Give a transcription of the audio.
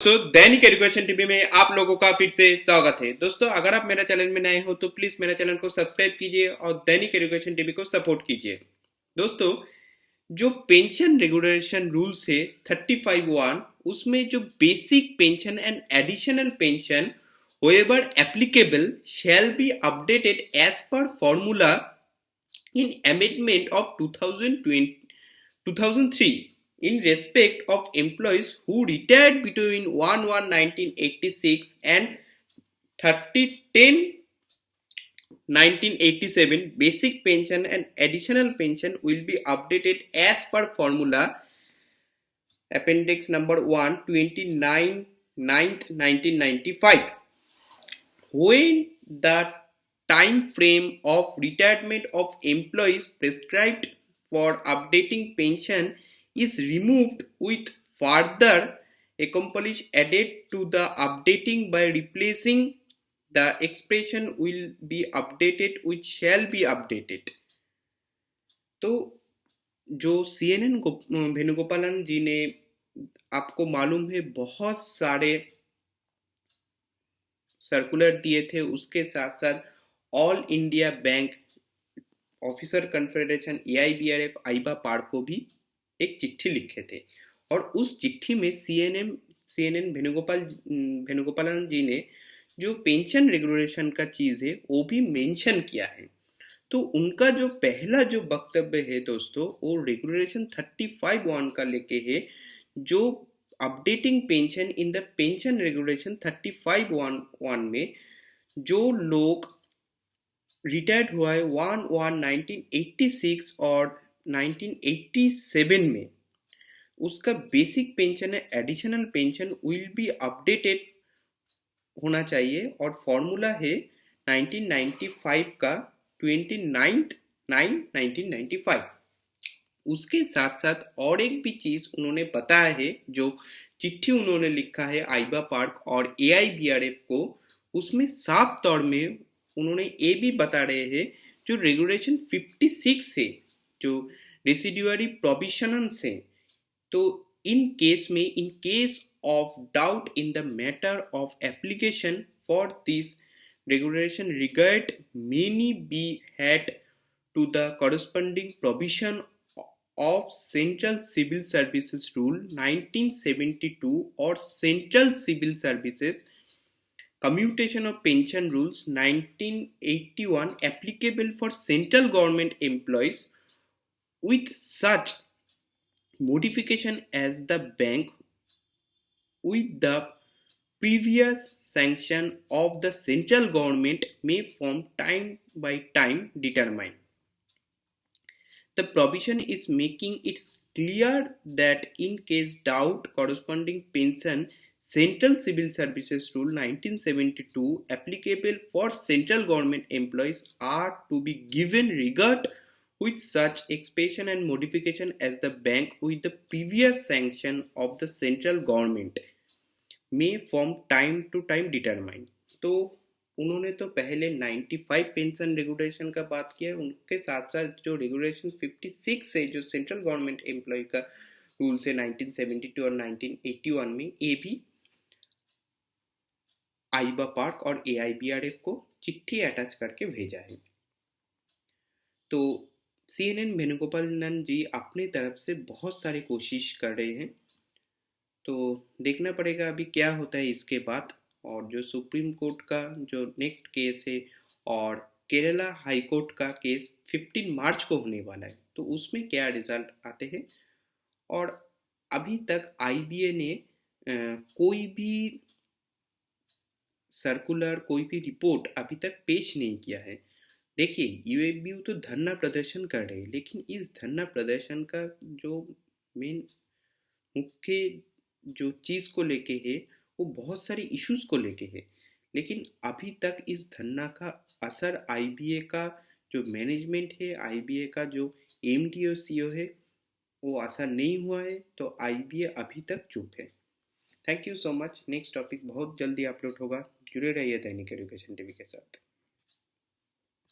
दोस्तों दैनिक education TV में आप लोगों का फिर से स्वागत है। दोस्तों अगर आप मेरे चैनल में नए हो तो प्लीज मेरे चैनल को सब्सक्राइब कीजिए और दैनिक एजुकेशन टीवी को सपोर्ट कीजिए। दोस्तों जो पेंशन रेगुलेशन रूल्स है 35(1) उसमें जो basic pension and additional pension wherever applicable shall be updated as per formula in amendment of 2003 in respect of employees who retired between 1/1/1986 and 30/10/1987. Basic pension and additional pension will be updated as per formula appendix number 1 29/9/1995. When the time frame of retirement of employees prescribed for updating pension is removed with further accomplish added to the updating by replacing the expression will be updated with shall be updated. तो जो CNN Venugopalan जी ने आपको मालूम है बहुत सारे circular दिए थे, उसके साथ साथ All India bank officer confederation AIBRF आइबा पार्क को भी एक चिट्ठी लिखे थे और उस चिट्ठी में CNN वेणुगोपालन जी ने जो पेंशन रेगुलेशन का चीज है वो भी मेंशन किया है। तो उनका जो पहला जो वक्तव्य है दोस्तों वो रेगुलेशन 35(1) का लेके है, जो updating pension in the pension regulation 35(1) में जो लोग रिटायर्ड हुआ है 1/1/1986 और 1987 में उसका बेसिक पेंशन है additional pension will be updated होना चाहिए और फॉर्मूला है 1995 का 29/9/1995। उसके साथ साथ और एक भी चीज उन्होंने बताया है, जो चिट्ठी उन्होंने लिखा है आइबा पार्क और AIBRF को, उसमें साफ तौर में उन्होंने ये भी बता रहे हैं जो रेगुलेशन 56 है जो रेसिडुअरी प्रोविजंस है, तो in case of doubt in the matter of application for this regulation regard may be had to the corresponding provision of Central Civil Services Rule 1972 or Central Civil Services Commutation of Pension Rules 1981 applicable for central government employees with such modification as the bank with the previous sanction of the central government may from time by time determine. The provision is making it clear that in case doubt corresponding pension Central Civil Services Rule 1972 applicable for central government employees are to be given regard with such expression and modification as the bank with the previous sanction of the central government में from time to time determine. तो उन्होंने तो पहले 95 pension regulation का बात किया है, उनके साथ साथ जो रेगुलेशन 56 है जो सेंट्रल गवर्नमेंट एम्प्लॉय का रूल्स है 1972 और 1981 में, ये भी आइबा पार्क और AIBRF को चिट्ठी अटैच करके भेजा है। तो CNN वेणुगोपालन जी अपने तरफ से बहुत सारी कोशिश कर रहे हैं, तो देखना पड़ेगा अभी क्या होता है इसके बाद। और जो सुप्रीम कोर्ट का जो नेक्स्ट केस है और केरला हाई कोर्ट का केस 15 मार्च को होने वाला है, तो उसमें क्या रिजल्ट आते हैं। और अभी तक IBA ने कोई भी सर्कुलर कोई भी रिपोर्ट अभी तक पेश नहीं किया है। देखिए UABU तो धरना प्रदर्शन कर रहे हैं, लेकिन इस धरना प्रदर्शन का जो मेन मुख्य जो चीज को लेके है वो बहुत सारी इश्यूज को लेके है, लेकिन अभी तक इस धरना का असर IBA का जो मैनेजमेंट है, IBA का जो MD और CEO है, वो असर नहीं हुआ है। तो IBA अभी तक चुप है। Thank you so much. Next topic बहुत जल्दी अपलोड होगा, जुड़े रहिए दैनिक एजुकेशन टीवी के साथ।